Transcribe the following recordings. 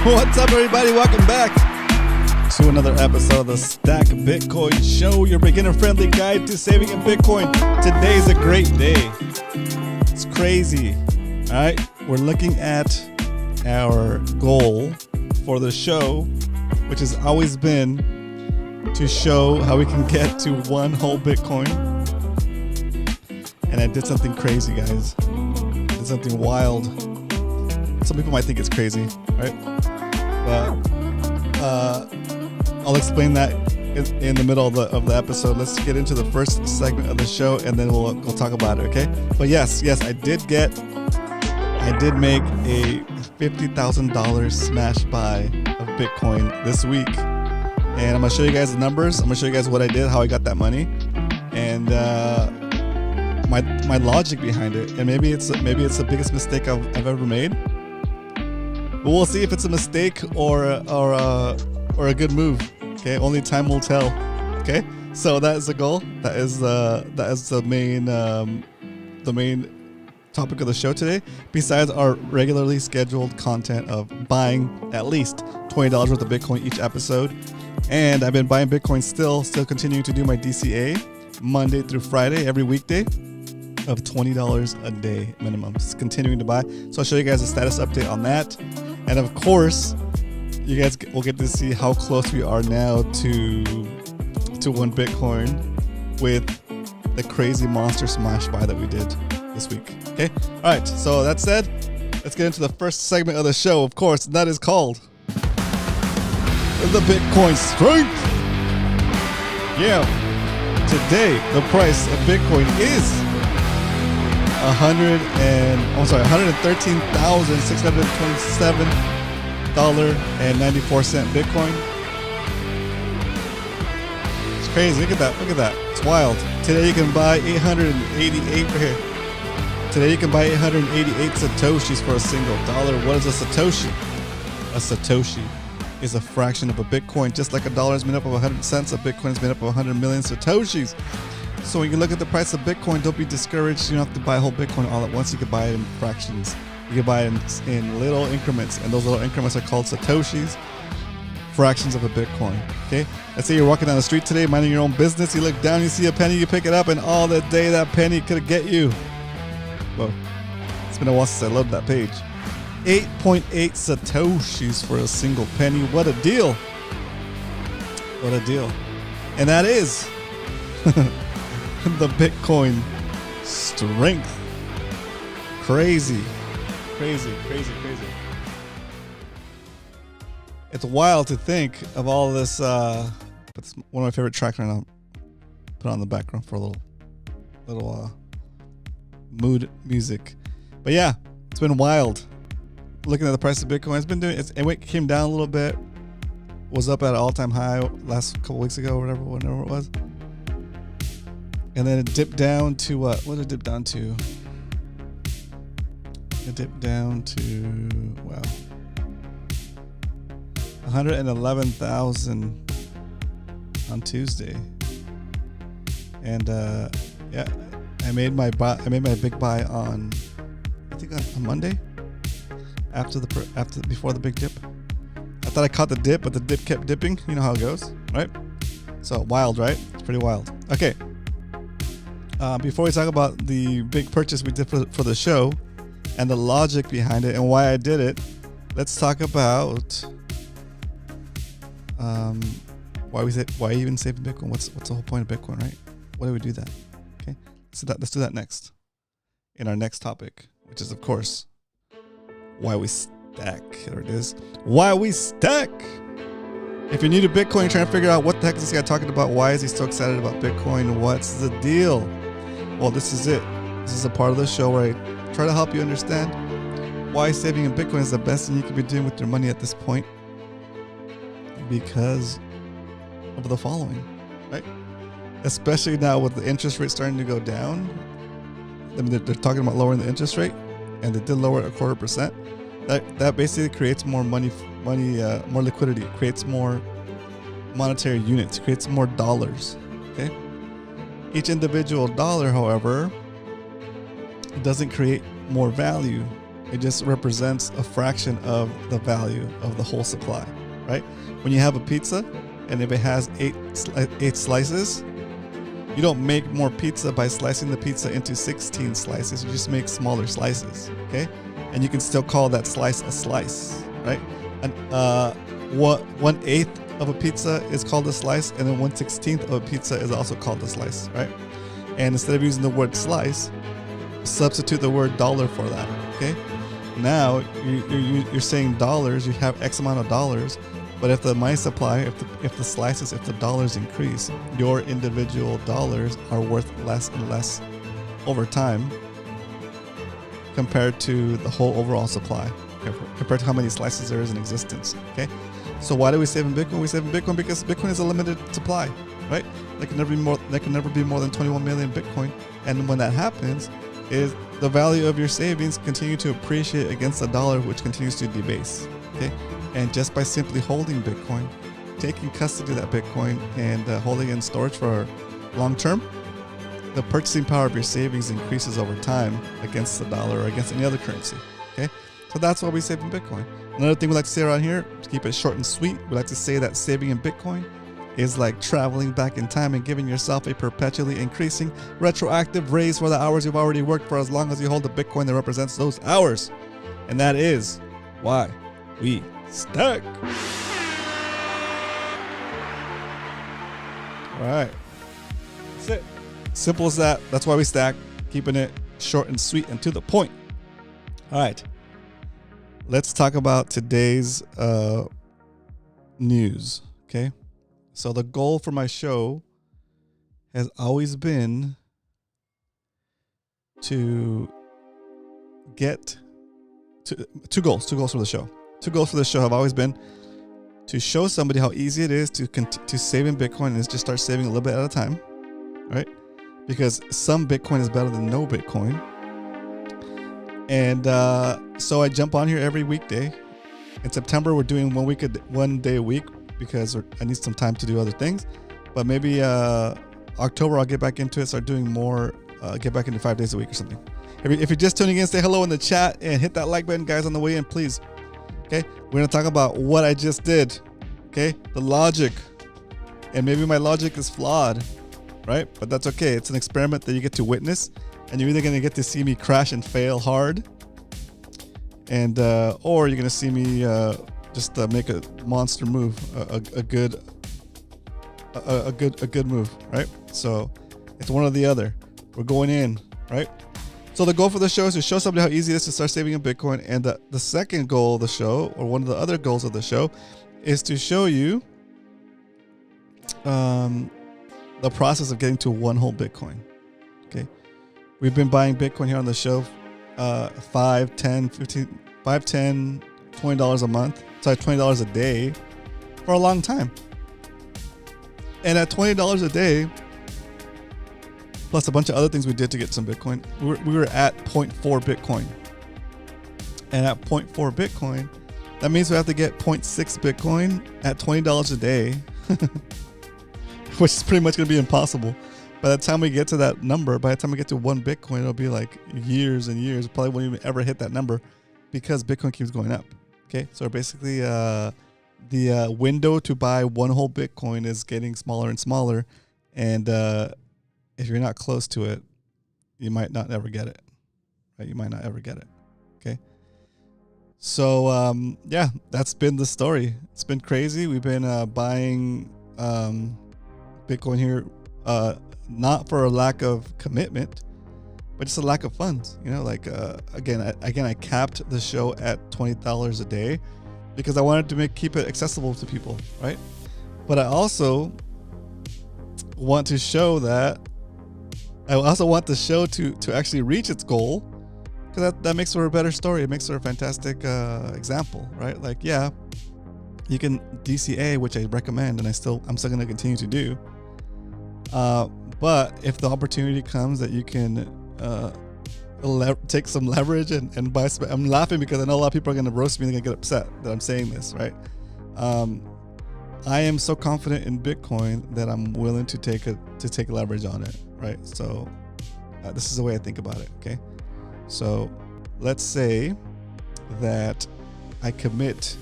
What's up, everybody? Welcome back to another episode of the Stack Bitcoin Show, your beginner-friendly guide to saving in Bitcoin. Today's a great day. It's crazy. All right, we're looking at our goal for the show, which has always been to show how we can get to one whole Bitcoin. And I did something crazy, guys. I did something wild. Some people might think it's crazy, right? But I'll explain that in the middle of the episode. Let's get into the first segment of the show, and then we'll talk about it, okay? But yes, I did make a $50,000 smash buy of Bitcoin this week, and I'm gonna show you guys the numbers. I'm gonna show you guys what I did, how I got that money, and my logic behind it. And maybe it's the biggest mistake I've ever made. But we'll see if it's a mistake or a good move. Okay, only time will tell. Okay, so that is the goal. That is the main topic of the show today. Besides our regularly scheduled content of buying at least $20 worth of Bitcoin each episode, and I've been buying Bitcoin still continuing to do my DCA Monday through Friday every weekday of $20 a day minimum. Just continuing to buy. So I'll show you guys a status update on that. And of course, you guys will get to see how close we are now to 1 Bitcoin with the crazy monster smash buy that we did this week. Okay? All right. So that said, let's get into the first segment of the show, of course, and that is called the Bitcoin Strength. Yeah. Today, the price of Bitcoin is $113,627.94 Bitcoin. It's crazy. Look at that. It's wild. Today you can buy 888 right here. Today you can buy 888 Satoshis for a single dollar. What is a Satoshi? A Satoshi is a fraction of a Bitcoin. Just like a dollar is made up of 100 cents, a Bitcoin is made up of 100 million Satoshis. So when you look at the price of Bitcoin, don't be discouraged. You don't have to buy a whole Bitcoin all at once. You can buy it in fractions. You can buy it in little increments, and those little increments are called Satoshis, fractions of a Bitcoin. Okay? Let's say you're walking down the street today, minding your own business. You look down, you see a penny, you pick it up, and all the day that penny could get you. Whoa. It's been a while since I loaded that page. 8.8 Satoshis for a single penny. What a deal. What a deal. And that is the Bitcoin strength. Crazy. It's wild to think of all this. It's one of my favorite tracks right now. Put it on the background for a little mood music. But yeah, it's been wild. Looking at the price of Bitcoin, it came down a little bit. Was up at an all-time high last couple weeks ago, whenever it was. And then it dipped down to what? What did it dip down to? It dipped down to, wow, 111,000 on Tuesday. And yeah, I made my big buy on, I think on Monday, before the big dip. I thought I caught the dip, but the dip kept dipping. You know how it goes, right? So wild, right? It's pretty wild. Okay. Before we talk about the big purchase we did for the show and the logic behind it and why I did it, let's talk about why even saving Bitcoin. What's the whole point of Bitcoin, right? Why do we do that? Okay, let's do that next in our next topic, which is of course why we stack. There it is. Why we stack. If you're new to Bitcoin, trying to figure out what the heck is this guy talking about, why is he so excited about Bitcoin? What's the deal? Well, this is it. This is a part of the show where I try to help you understand why saving in Bitcoin is the best thing you can be doing with your money at this point, because of the following, right? Especially now with the interest rate starting to go down. I mean, they're talking about lowering the interest rate, and they did lower it 0.25%. That basically creates more money, more liquidity. It creates more monetary units. It creates more dollars. Okay. Each individual dollar, however, doesn't create more value. It just represents a fraction of the value of the whole supply, right? When you have a pizza, and if it has eight slices, you don't make more pizza by slicing the pizza into 16 slices. You just make smaller slices, okay? And you can still call that slice a slice, right? And 1/8 of a pizza is called a slice, and then 1/16 of a pizza is also called a slice, right? And instead of using the word slice, substitute the word dollar for that, okay? Now you're saying dollars, you have X amount of dollars, but if the money supply, if the slices, if the dollars increase, your individual dollars are worth less and less over time compared to the whole overall supply, compared to how many slices there is in existence, okay? So why do we save in Bitcoin? We save in Bitcoin because Bitcoin is a limited supply, right? There can never be more than 21 million Bitcoin, and when that happens, is the value of your savings continue to appreciate against the dollar, which continues to debase, okay? And just by simply holding Bitcoin, taking custody of that Bitcoin and holding it in storage for long term, the purchasing power of your savings increases over time against the dollar or against any other currency, okay? So that's why we save in Bitcoin. Another thing we like to say around here, to keep it short and sweet, we like to say that saving in Bitcoin is like traveling back in time and giving yourself a perpetually increasing retroactive raise for the hours you've already worked for as long as you hold the Bitcoin that represents those hours. And that is why we stack. All right. That's it. Simple as that. That's why we stack. Keeping it short and sweet and to the point. All right. Let's talk about today's news. Okay. So the goal for my show has always been to get to two goals for the show. Two goals for the show have always been to show somebody how easy it is to save in Bitcoin and just start saving a little bit at a time, right? Because some Bitcoin is better than no Bitcoin. And so I jump on here every weekday. In September, we're doing 1 day a week because I need some time to do other things. But maybe October, I'll get back into it, start doing more, get back into 5 days a week or something. If you're just tuning in, say hello in the chat and hit that like button, guys, on the way in, please. Okay, we're going to talk about what I just did. Okay, the logic. And maybe my logic is flawed, right? But that's okay. It's an experiment that you get to witness. And you're either going to get to see me crash and fail hard, and or you're going to see me just make a monster move, a good move, right? So it's one or the other. We're going in, right? So the goal for the show is to show somebody how easy it is to start saving in Bitcoin. And the second goal of the show, or one of the other goals of the show, is to show you the process of getting to one whole Bitcoin. Okay. We've been buying Bitcoin here on the show, $5, $10, $15, $5, $10, $20 a month. Sorry, $20 a day for a long time. And at $20 a day, plus a bunch of other things we did to get some Bitcoin, we were at 0.4 Bitcoin. And at 0.4 Bitcoin, that means we have to get 0.6 Bitcoin at $20 a day, which is pretty much going to be impossible. By the time we get to that number, by the time we get to 1 Bitcoin, it'll be like years and years. Probably won't even ever hit that number because Bitcoin keeps going up. Okay, so basically the window to buy one whole Bitcoin is getting smaller and smaller. And if you're not close to it, you might not ever get it. Right? You might not ever get it. Okay. So yeah, that's been the story. It's been crazy. We've been buying Bitcoin here, not for a lack of commitment, but just a lack of funds. You know, like again, I capped the show at $20 a day because I wanted to keep it accessible to people, right? But I also want to show that. I also want the show to actually reach its goal, because that makes for a better story. It makes for a fantastic example, right? Like, yeah, you can DCA, which I recommend, and I'm still going to continue to do. But if the opportunity comes that you can take some leverage and buy, I'm laughing because I know a lot of people are going to roast me and they're going to get upset that I'm saying this, right? I am so confident in Bitcoin that I'm willing to take leverage on it, right? So this is the way I think about it. Okay, so let's say that I commit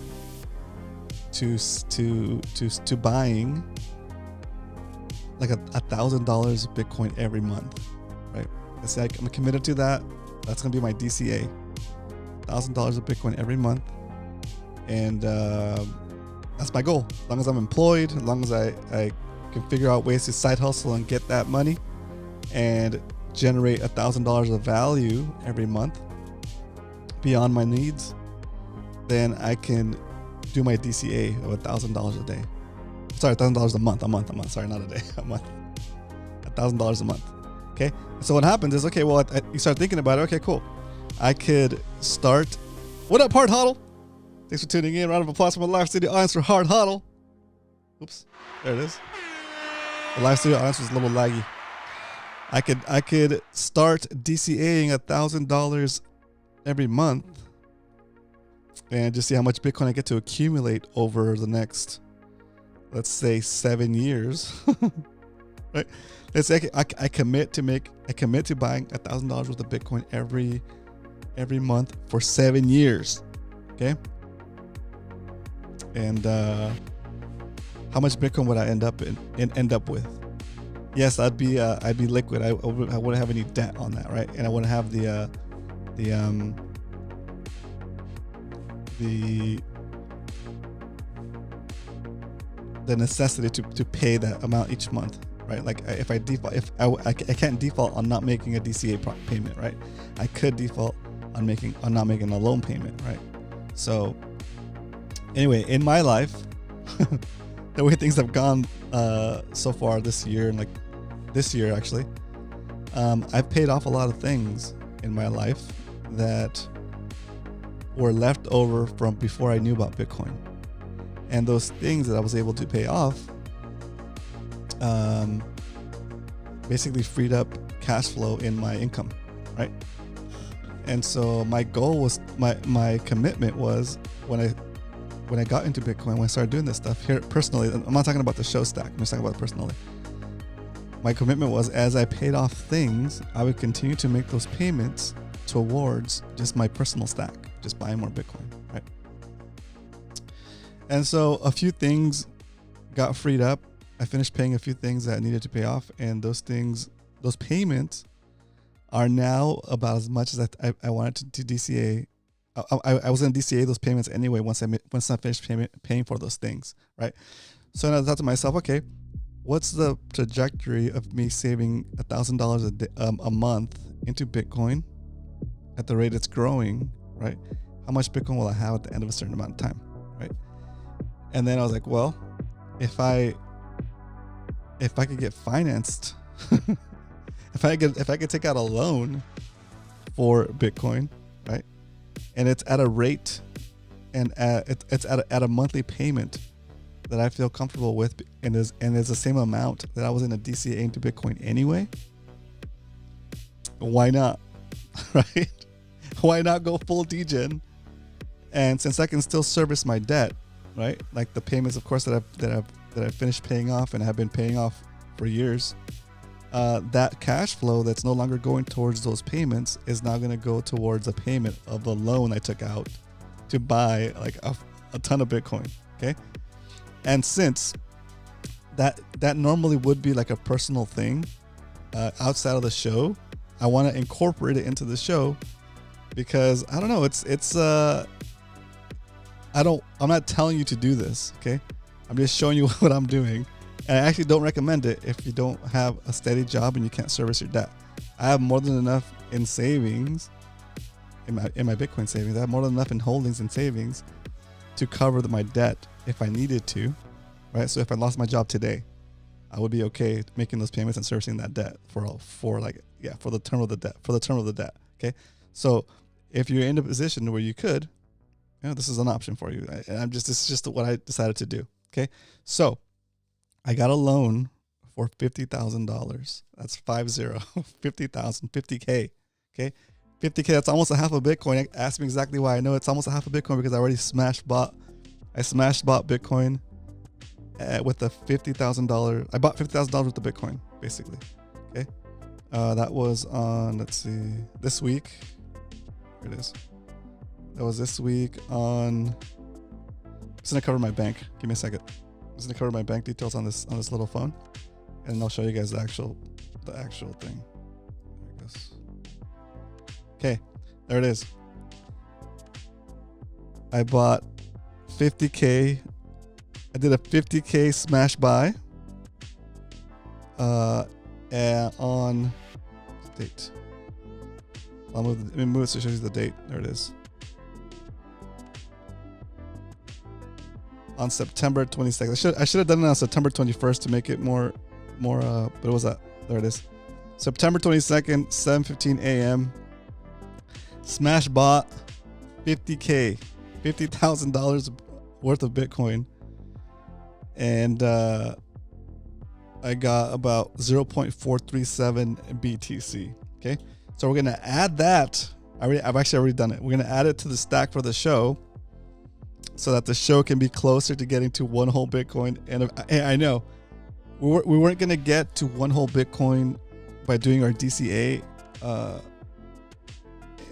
to buying like $1,000 Bitcoin every month, right? Let's say I'm committed to that. That's gonna be my DCA, $1,000 of Bitcoin every month, and that's my goal. As long as I'm employed, as long as I can figure out ways to side hustle and get that money and generate $1,000 of value every month beyond my needs, then I can do my DCA of $1,000 a day. Sorry, $1,000 a month. Sorry, not a day, a month. $1,000 a month. Okay. So what happens is, okay, well, you start thinking about it. Okay, cool. I could start. What up, Hard Huddle? Thanks for tuning in. Round of applause for my live studio audience for Hard Huddle. Oops, there it is. The live studio audience was a little laggy. I could start DCAing $1,000 every month and just see how much Bitcoin I get to accumulate over the next, let's say, 7 years. Right? Let's say I commit to buying $1,000 worth of Bitcoin every month for 7 years. Okay. And how much Bitcoin would I end up with? Yes, I'd be liquid. I wouldn't have any debt on that, right? And I wouldn't have the necessity to pay that amount each month, right? Like if I can't default on not making a DCA payment, right? I could default on not making a loan payment, right? So anyway, in my life, the way things have gone so far this year, and like this year actually, I've paid off a lot of things in my life that were left over from before I knew about Bitcoin. And those things that I was able to pay off basically freed up cash flow in my income, right? And so my goal was, my commitment was, when I got into Bitcoin, when I started doing this stuff here personally, I'm not talking about the show stack, I'm just talking about it personally. My commitment was, as I paid off things, I would continue to make those payments towards just my personal stack, just buying more Bitcoin, right? And so a few things got freed up. I finished paying a few things that I needed to pay off, and those payments are now about as much as I wanted to DCA. I was going to DCA those payments anyway once I finished paying for those things, right? So then I thought to myself, okay, what's the trajectory of me saving $1,000 a month into Bitcoin at the rate it's growing, right? How much Bitcoin will I have at the end of a certain amount of time, right? And then I was like, well, if I could get financed, if I could take out a loan for Bitcoin, right? And it's at a rate, and it's at a monthly payment that I feel comfortable with, and is the same amount that I was in a DCA into Bitcoin anyway. Why not, right? Why not go full degen? And since I can still service my debt, right? Like the payments, of course, that I've finished paying off and have been paying off for years. That cash flow that's no longer going towards those payments is now going to go towards a payment of the loan I took out to buy like a ton of Bitcoin. Okay. And since that normally would be like a personal thing outside of the show, I want to incorporate it into the show because I don't know, I'm not telling you to do this. Okay. I'm just showing you what I'm doing. And I actually don't recommend it if you don't have a steady job and you can't service your debt. I have more than enough in savings, in my Bitcoin savings. I have more than enough in holdings and savings to cover my debt if I needed to, right? So if I lost my job today, I would be okay making those payments and servicing that debt for the term of the debt. Okay. So if you're in a position where you could, this is an option for you. This is just what I decided to do. Okay. So I got a loan for $50,000. That's 50,000, 50K. Okay. 50K. That's almost a half a Bitcoin. Ask me exactly why I know it's almost a half a Bitcoin, because I already smash bought Bitcoin with a $50,000. I bought $50,000 worth of Bitcoin, basically. Okay. That was on, let's see, this week. Here it is. That was this week on. I'm just gonna cover my bank. Give me a second. I'm just gonna cover my bank details on this little phone, and I'll show you guys the actual thing. There it goes. Okay, there it is. I bought 50K. I did a 50K smash buy. And on date. Let me move it so it shows you the date. There it is. On September 22nd. I should have done it on September 21st to make it more but it was that. There it is. September 22nd, 7:15 a.m. Smash bought 50K, $50,000 worth of Bitcoin. And I got about 0.437 BTC. Okay, so we're gonna add that. I've actually already done it. We're gonna add it to the stack for the show, so that the show can be closer to getting to one whole Bitcoin. And I know we weren't gonna get to one whole Bitcoin by doing our DCA,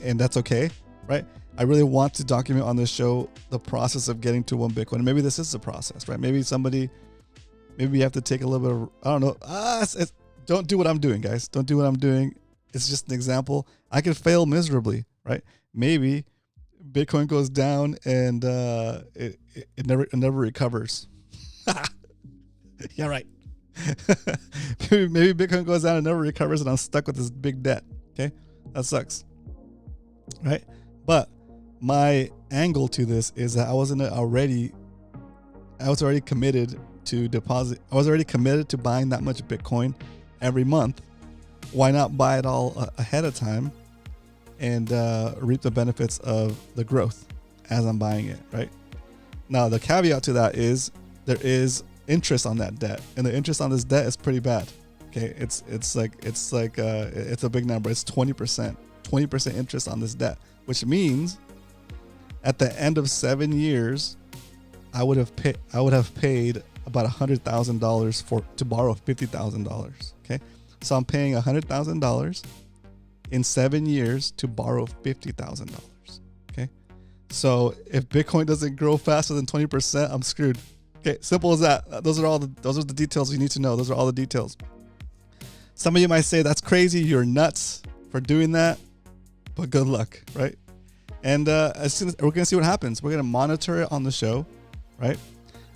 and that's okay, right? I really want to document on this show the process of getting to one Bitcoin. And maybe this is the process, right? Maybe you have to take a little bit of, I don't know. Don't do what I'm doing, guys. Don't do what I'm doing. It's just an example. I could fail miserably, right? Maybe Bitcoin goes down and it never recovers. Yeah, right. maybe Bitcoin goes down and never recovers, and I'm stuck with this big debt. Okay, that sucks, right? But my angle to this is that I was already committed to deposit. I was already committed to buying that much Bitcoin every month. Why not buy it all ahead of time and reap the benefits of the growth as I'm buying it, right? Now, the caveat to that is there is interest on that debt, and the interest on this debt is pretty bad. Okay, it's a big number. It's 20% interest on this debt, which means at the end of 7 years, I would have paid about $100,000 to borrow $50,000. Okay, so I'm paying $100,000 in 7 years to borrow $50,000. Okay, so if Bitcoin doesn't grow faster than 20%, I'm screwed. Okay, simple as that. Those are the details you need to know. Those are all the details. Some of you might say that's crazy. You're nuts for doing that, but good luck, right? And as soon as we're gonna see what happens, we're gonna monitor it on the show, right?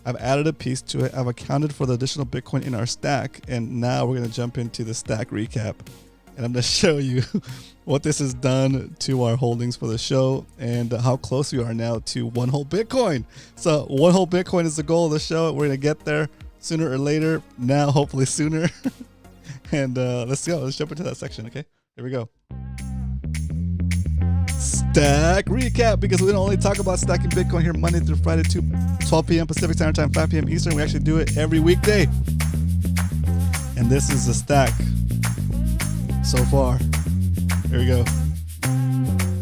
I've added a piece to it. I've accounted for the additional Bitcoin in our stack, and now we're gonna jump into the stack recap, and I'm gonna show you what this has done to our holdings for the show and how close we are now to one whole Bitcoin. So one whole Bitcoin is the goal of the show. We're gonna get there sooner or later. Now, hopefully sooner. And let's go. Let's jump into that section. Okay, here we go. Stack recap, because we don't only talk about stacking Bitcoin here Monday through Friday, 12 p.m. Pacific Standard Time, 5 p.m. Eastern. We actually do it every weekday. And this is the stack so far. Here we go.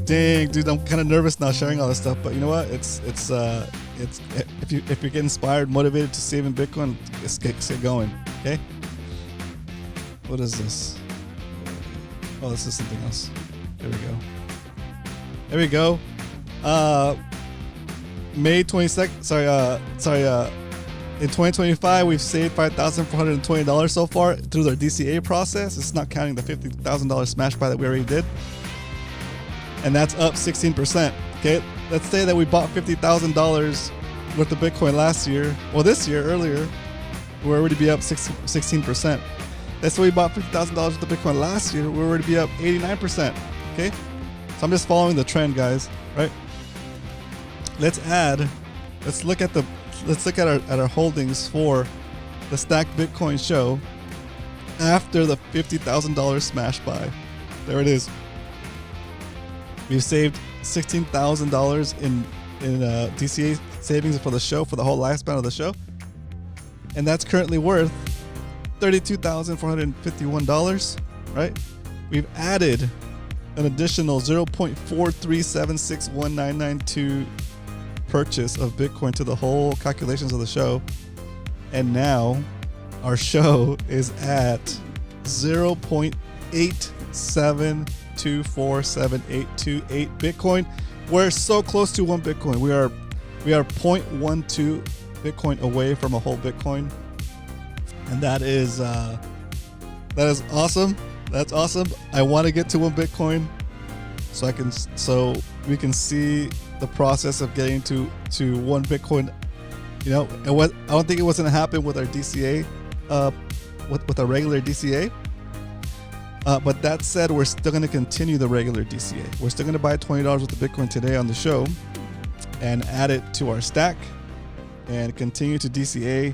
Dang, dude, I'm kind of nervous now sharing all this stuff, but you know what? It's if you get inspired, motivated to save in Bitcoin, let's get going. Okay. What is this? Oh, this is something else. There we go. There we go. May 22nd. In 2025, we've saved $5,420 so far through our DCA process. It's not counting the $50,000 smash buy that we already did, and that's up 16%. Okay, let's say that we bought $50,000 worth of Bitcoin last year. Well, this year earlier, we're already be up 16%. Let's say we bought $50,000 worth of Bitcoin last year. We're already be up 89%. Okay, so I'm just following the trend, guys. Right? Let's look at our holdings for the Stacked Bitcoin show after the $50,000 smash buy. There it is. We've saved $16,000 in DCA savings for the show, for the whole lifespan of the show, and that's currently worth $32,451. Right? We've added an additional 0.43761992 purchase of Bitcoin to the whole calculations of the show, and now our show is at 0.872478828 Bitcoin. We're so close to 1 Bitcoin. We are 0.12 Bitcoin away from a whole Bitcoin, and that is awesome. That's awesome. I want to get to 1 Bitcoin so we can see the process of getting to 1 Bitcoin. You know, I don't think it was going to happen with our DCA, with our regular DCA. But that said, we're still going to continue the regular DCA. We're still going to buy $20 worth of Bitcoin today on the show and add it to our stack and continue to DCA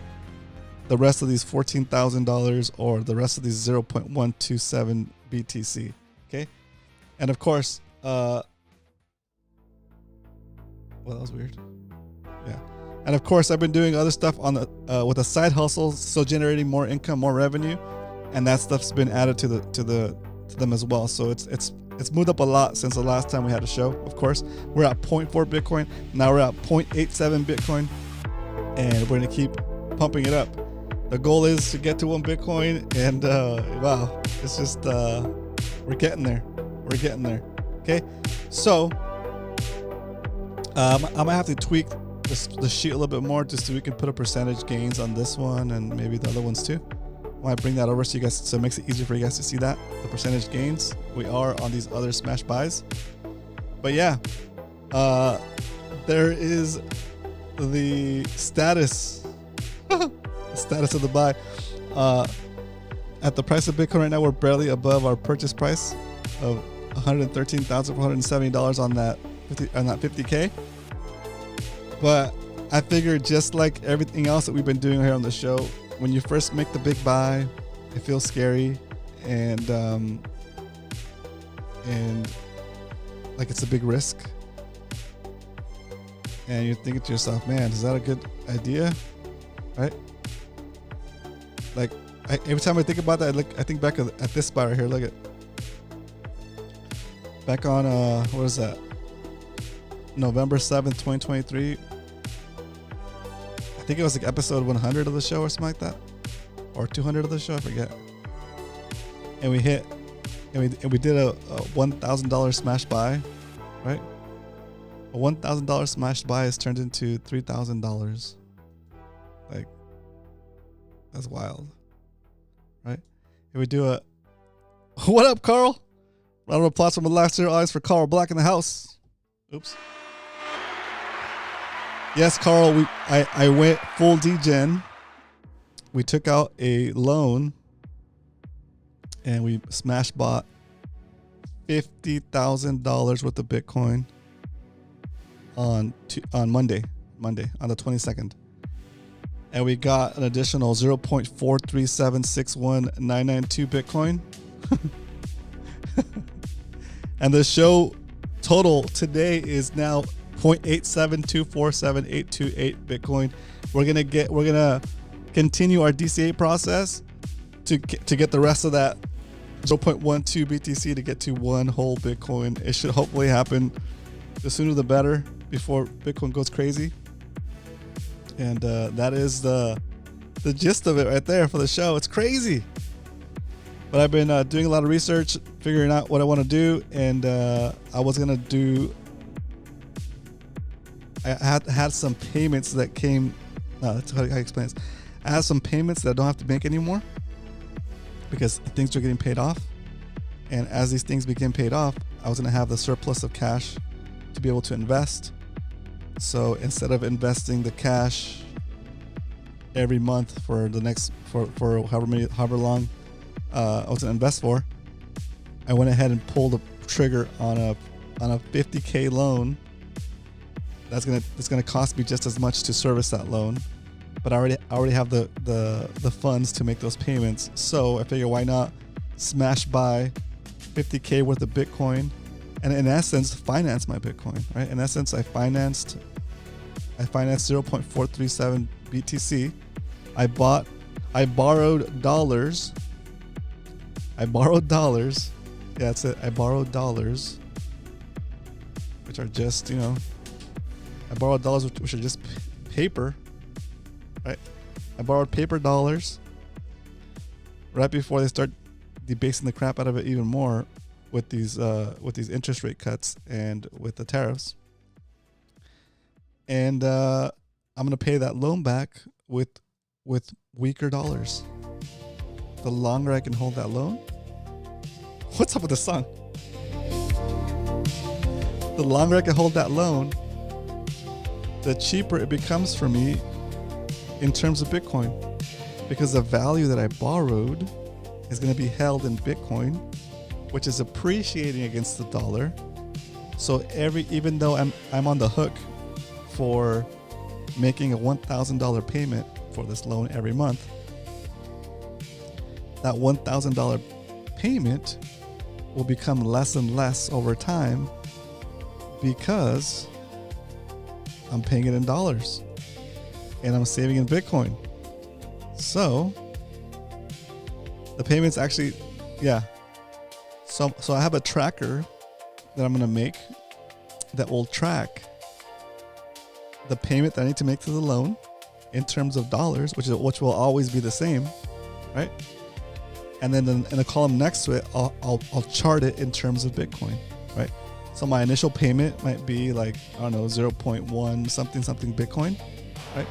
the rest of these $14,000 or the rest of these 0.127 BTC. Okay. And of course, well, that was weird. Yeah. And of course, I've been doing other stuff on the with a side hustle, so generating more income, more revenue, and that stuff's been added to them as well. So it's moved up a lot since the last time we had a show. Of course, we're at 0.4 Bitcoin. Now we're at 0.87 Bitcoin, and we're gonna keep pumping it up. The goal is to get to 1 Bitcoin, and wow, it's just we're getting there. We're getting there. Okay, so I might have to tweak the sheet a little bit more just so we can put a percentage gains on this one and maybe the other ones too. I might bring that over so you guys, so it makes it easier for you guys to see that the percentage gains we are on these other smash buys. But yeah, there is the status the status of the buy. At the price of Bitcoin right now, we're barely above our purchase price of $113,470 on that 50K. But I figured, just like everything else that we've been doing here on the show, when you first make the big buy, it feels scary and like it's a big risk. And you're thinking to yourself, man, is that a good idea? Right? Like every time I think about that, I think back at this buy right here. Look at back on what is that? November 7th, 2023. I think it was like episode 100 of the show or something like that, or 200 of the show, I forget. And we hit, and we did a $1,000 smash buy, right? A $1,000 smash buy has turned into $3,000. Like, that's wild, right? And we do a, what up, Carl? Round of applause from the last 0 eyes for Carl Black in the house. Oops. Yes, Carl, I went full degen. We took out a loan and we smash bought $50,000 worth of Bitcoin on Monday on the 22nd. And we got an additional 0.437619992 Bitcoin. And the show total today is now 0.872478828 Bitcoin. We're gonna continue our DCA process to get the rest of that 0.12 BTC to get to 1 whole Bitcoin. It should hopefully happen the sooner the better before Bitcoin goes crazy. And that is the gist of it right there for the show. It's crazy. But I've been doing a lot of research, figuring out what I want to do, and I was gonna do. I had some payments that came. No, that's how I explain this. I have some payments that I don't have to make anymore because things are getting paid off, and as these things begin paid off, I was gonna have the surplus of cash to be able to invest. So instead of investing the cash every month for the next for however long I was gonna invest for, I went ahead and pulled the trigger on a 50K loan. It's gonna cost me just as much to service that loan, but I already have the funds to make those payments. So I figure, why not smash buy 50K worth of Bitcoin, and in essence finance my Bitcoin, right? In essence, I financed 0.437 BTC. I borrowed dollars. Yeah, that's it. I borrowed dollars, which are just, I borrowed dollars which are just paper, right? I borrowed paper dollars right before they start debasing the crap out of it even more with these interest rate cuts and with the tariffs. And I'm gonna pay that loan back with weaker dollars. The longer I can hold that loan. What's up with the song? The longer I can hold that loan, the cheaper it becomes for me in terms of Bitcoin, because the value that I borrowed is going to be held in Bitcoin, which is appreciating against the dollar. So even though I'm on the hook for making a $1,000 payment for this loan every month, that $1,000 payment will become less and less over time because I'm paying it in dollars and I'm saving in Bitcoin. So the payments actually, yeah. So I have a tracker that I'm going to make that will track the payment that I need to make to the loan in terms of dollars, which will always be the same, right? And then in a column next to it, I'll chart it in terms of Bitcoin, right? So my initial payment might be like, I don't know, 0.1 something Bitcoin, right?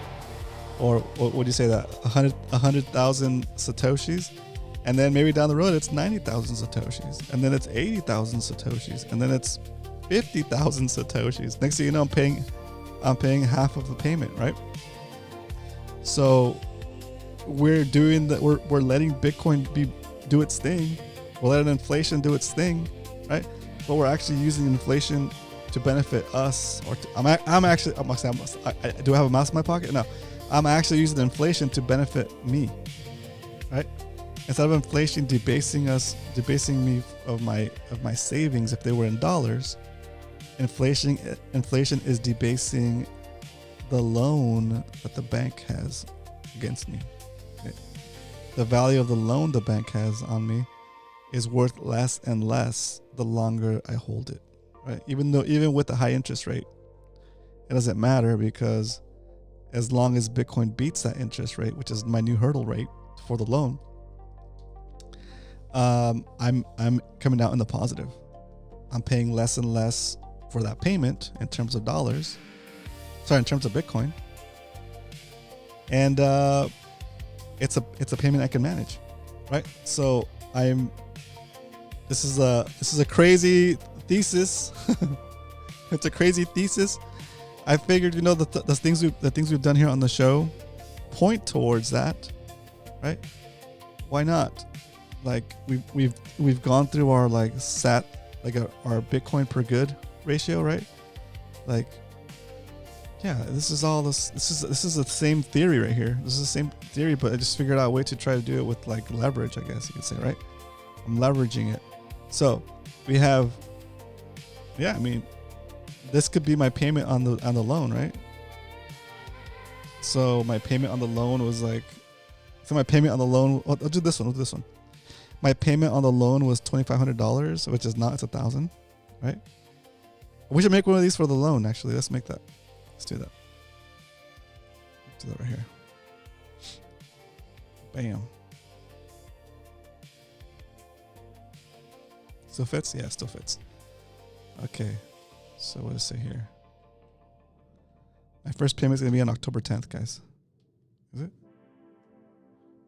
Or what would you say that 100,000 Satoshis, and then maybe down the road it's 90,000 Satoshis, and then it's 80,000 Satoshis, and then it's 50,000 Satoshis. Next thing you know, I'm paying half of the payment, right? So we're letting Bitcoin do its thing. We're letting inflation do its thing, right? But we're actually using inflation to benefit us. Or do I have a mouse in my pocket? No, I'm actually using inflation to benefit me, right? Instead of inflation debasing me of my savings if they were in dollars, inflation is debasing the loan that the bank has against me. The value of the loan the bank has on me is worth less and less the longer I hold it, right? Even with the high interest rate, it doesn't matter, because as long as Bitcoin beats that interest rate, which is my new hurdle rate for the loan, I'm coming out in the positive. I'm paying less and less for that payment in terms of dollars. Sorry, in terms of Bitcoin. And it's a payment I can manage, right? So this is a crazy thesis. It's a crazy thesis. I figured, the things we've done here on the show point towards that, right? Why not? Like we've gone through our our Bitcoin per good ratio, right? Like, yeah, this is the same theory right here. This is the same theory, but I just figured out a way to try to do it with like leverage, I guess you could say, right? I'm leveraging it. So we have, yeah, I mean, this could be my payment on the loan, right? So my payment on the loan was like, I'll do this one. My payment on the loan was $2,500, which is not, it's $1,000, right? We should make one of these for the loan, actually. Let's make that. Let's do that. Let's do that right here. Bam. Still fits? Yeah, it still fits. Okay. So what does it say here? My first payment is going to be on October 10th, guys. Is it?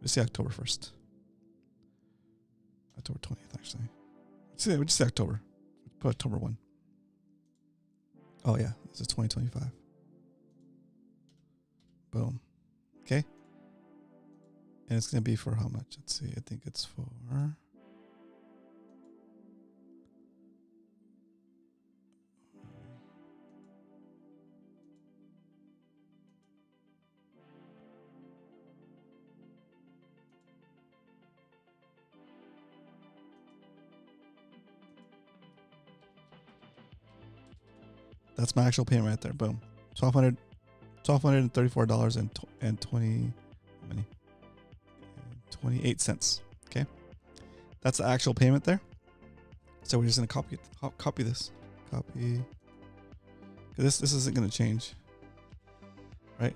Let's say October 1st. October 20th, actually. We'll just say October. Put October 1. Oh, yeah. This is 2025. Boom. Okay. And it's going to be for how much? Let's see. I think it's for... That's my actual payment right there. Boom. $1,234 and 28 cents. Okay. That's the actual payment there. So we're just going to copy this. Copy. This isn't going to change. Right?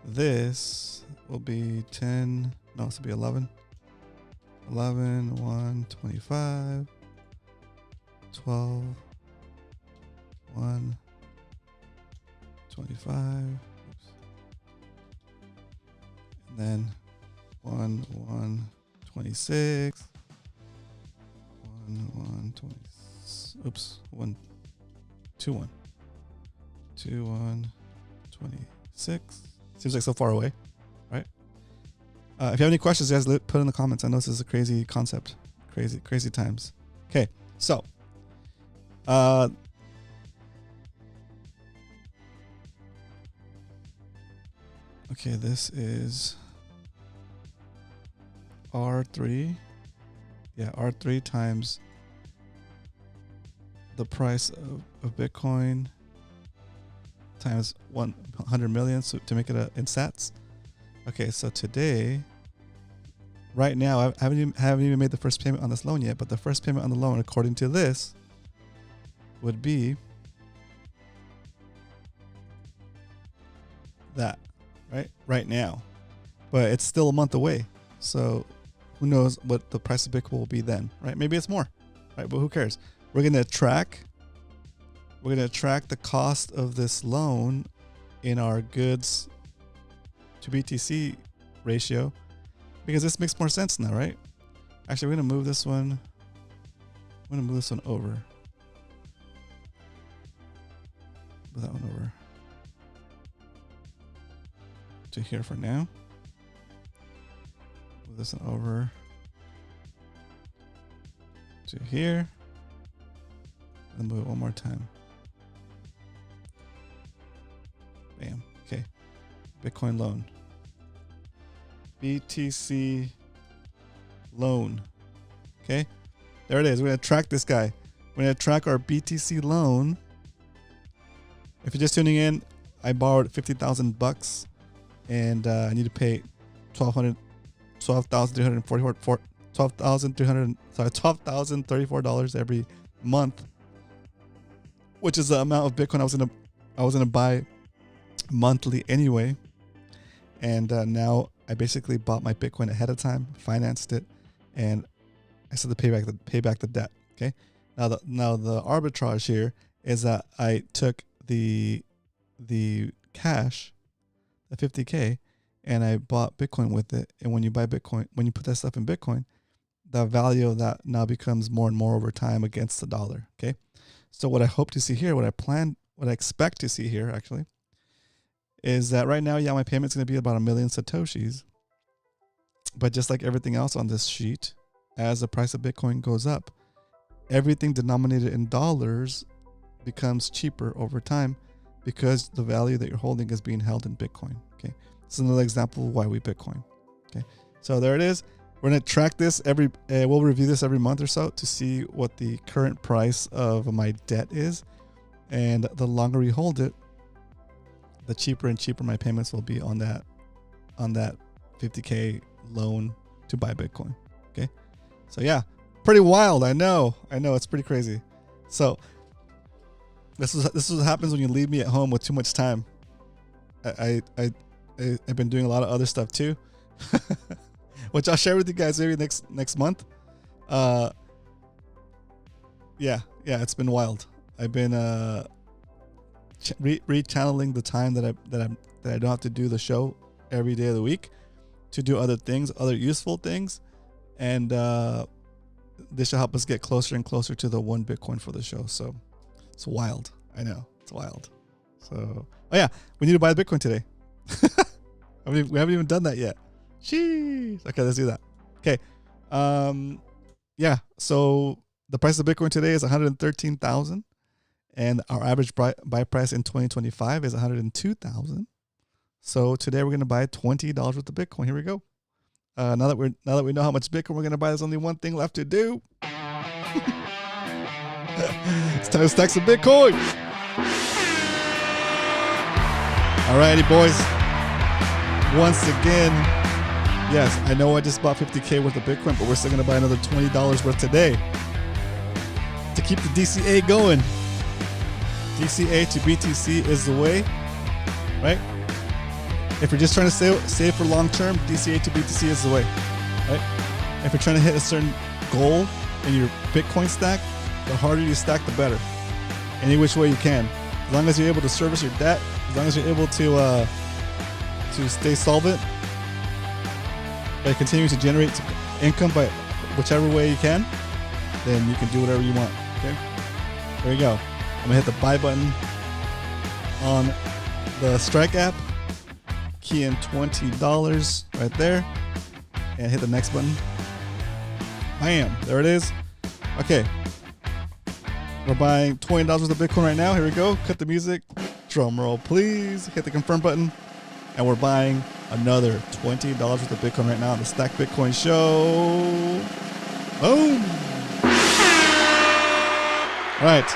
This will be 10. No, this will be 11. 11, 1, 25. 12, 1, 25, oops. And then 1, 1, 26, 1, 1, 20, oops, 1, 2, 1, 2, 1, 26. Seems like so far away, right? If you have any questions, guys, put in the comments. I know this is a crazy concept, crazy times. Okay, so okay, this is R3. Yeah, R3 times the price of Bitcoin times 100 million, so to make it in sats. Okay, so today, right now, I haven't even made the first payment on this loan yet, but the first payment on the loan, according to this, would be that, right now. But it's still a month away, so who knows what the price of Bitcoin will be then, right? Maybe it's more, right? But who cares? We're gonna track the cost of this loan in our goods to BTC ratio, because this makes more sense now, right? Actually, we're gonna move this one. I'm gonna move this one over. Move that one over to here for now. Move this one over to here, and move it one more time. Bam. Okay. Bitcoin loan. BTC loan. Okay. There it is. We're going to track this guy. We're going to track our BTC loan. If you're just tuning in, I borrowed $50,000 and I need to pay $12,334 every month, which is the amount of Bitcoin I was gonna buy monthly anyway. And now I basically bought my Bitcoin ahead of time, financed it, and I said to pay back the debt. Okay. Now the arbitrage here is that I took the cash, the 50K, and I bought Bitcoin with it. And when you buy Bitcoin, when you put that stuff in Bitcoin, the value of that now becomes more and more over time against the dollar. Okay. So what I hope to see here, what I expect to see here actually, is that right now, yeah, my payment's going to be about 1 million Satoshis. But just like everything else on this sheet, as the price of Bitcoin goes up, everything denominated in dollars becomes cheaper over time because the value that you're holding is being held in Bitcoin. Okay. This is another example of why we Bitcoin. Okay. So there it is. We're going to track this we'll review this every month or so to see what the current price of my debt is. And the longer we hold it, the cheaper and cheaper my payments will be on that 50K loan to buy Bitcoin. Okay. So yeah, pretty wild. I know it's pretty crazy. So this is what happens when you leave me at home with too much time. I've been doing a lot of other stuff too, which I'll share with you guys maybe next month. Yeah, it's been wild. I've been rechanneling the time that I don't have to do the show every day of the week to do other things, other useful things, and this should help us get closer and closer to the 1 Bitcoin for the show. So it's wild. I know it's wild. So oh yeah, we need to buy Bitcoin today. We haven't even done that yet. Jeez. Okay, let's do that. Okay. Yeah. So the price of Bitcoin today is 113,000. And our average buy price in 2025 is 102,000. So today we're going to buy $20 worth of Bitcoin. Here we go. Now that we know how much Bitcoin we're going to buy, there's only one thing left to do. It's time to stack some Bitcoin. Alrighty, boys. Once again, yes, I know I just bought 50K worth of Bitcoin, but we're still going to buy another $20 worth today to keep the DCA going. DCA to BTC is the way, right? If you're just trying to save for long term, DCA to BTC is the way, right? If you're trying to hit a certain goal in your Bitcoin stack, The harder you stack, the better. Any which way you can. As long as you're able to service your debt, as long as you're able to stay solvent by continuing to generate income by whichever way you can, then you can do whatever you want. Okay? There you go. I'm gonna hit the buy button on the Strike app, key in $20 right there, and hit the next button. Bam, there it is. Okay, we're buying $20 worth of Bitcoin right now. Here we go. Cut the music. Drum roll, please. Hit the confirm button, and we're buying another $20 worth of Bitcoin right now on the Stack Bitcoin Show. Boom. All right,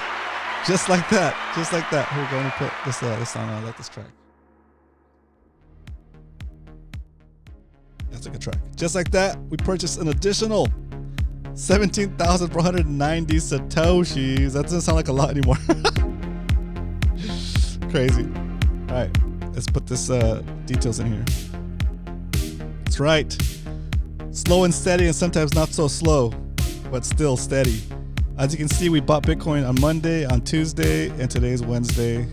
just like that. Just like that. Here we go. Let me put this song on. I like this track. That's a good track. Just like that, we purchased an additional 17,490 Satoshis. That doesn't sound like a lot anymore. Crazy. All right, let's put this details in here. That's right. Slow and steady, and sometimes not so slow, but still steady. As you can see, we bought Bitcoin on Monday, on Tuesday, and today's Wednesday,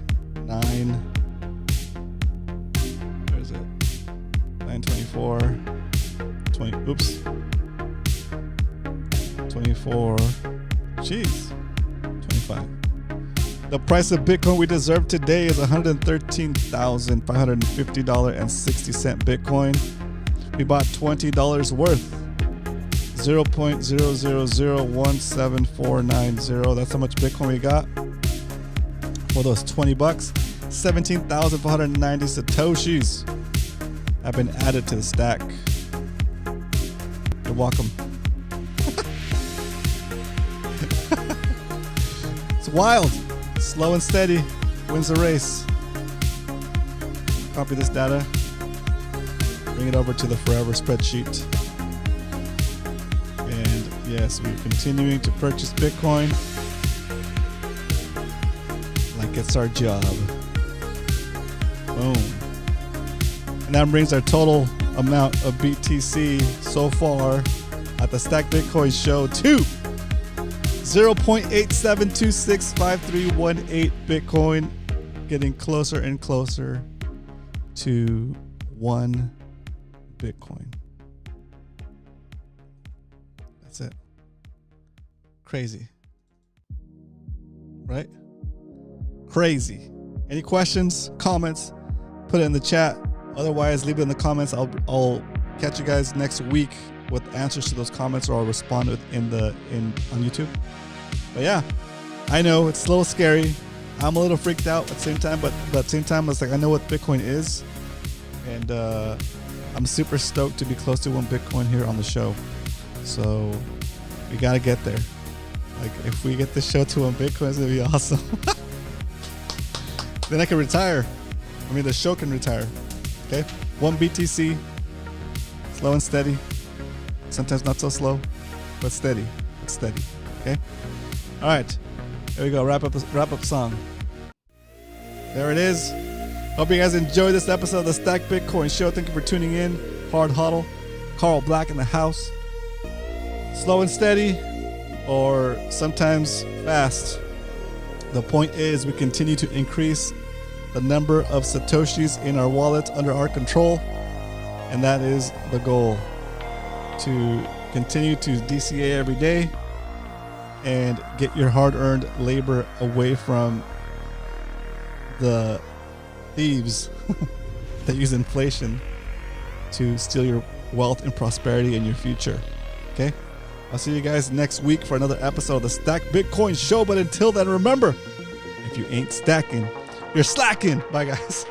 9/24, 24, jeez, 25. The price of Bitcoin we deserve today is $113,550.60 Bitcoin. We bought $20 worth, 0.0001749. That's how much Bitcoin we got for those 20 bucks. 17,490 Satoshis have been added to the stack. You're welcome. It's wild. Slow and steady wins the race. Copy this data. Bring it over to the forever spreadsheet. And yes, we're continuing to purchase Bitcoin like it's our job. Boom. And that brings our total amount of BTC so far at the Stack Bitcoin Show to 0.87265318 Bitcoin, getting closer and closer to 1 Bitcoin. That's it. Crazy. Right? Crazy. Any questions, comments, put it in the chat. Otherwise, leave it in the comments. I'll catch you guys next week with answers to those comments, or I'll respond on YouTube. But yeah, I know it's a little scary. I'm a little freaked out at the same time, but at the same time, it's like I know what Bitcoin is, and I'm super stoked to be close to 1 Bitcoin here on the show. So we gotta get there. Like, if we get this show to 1 Bitcoin, it's gonna be awesome. Then I can retire. I mean, the show can retire. Okay, 1 BTC, slow and steady. Sometimes not so slow, but steady. It's steady. Okay. All right. There we go. Wrap up song. There it is. Hope you guys enjoyed this episode of the Stack Bitcoin Show. Thank you for tuning in. Hard Huddle. Carl Black in the house. Slow and steady, or sometimes fast. The point is, we continue to increase the number of Satoshis in our wallets under our control, and that is the goal, to continue to DCA every day and get your hard-earned labor away from the thieves that use inflation to steal your wealth and prosperity in your future. Okay, I'll see you guys next week for another episode of the Stack Bitcoin Show. But until then, remember, if you ain't stacking, you're slacking. Bye, guys.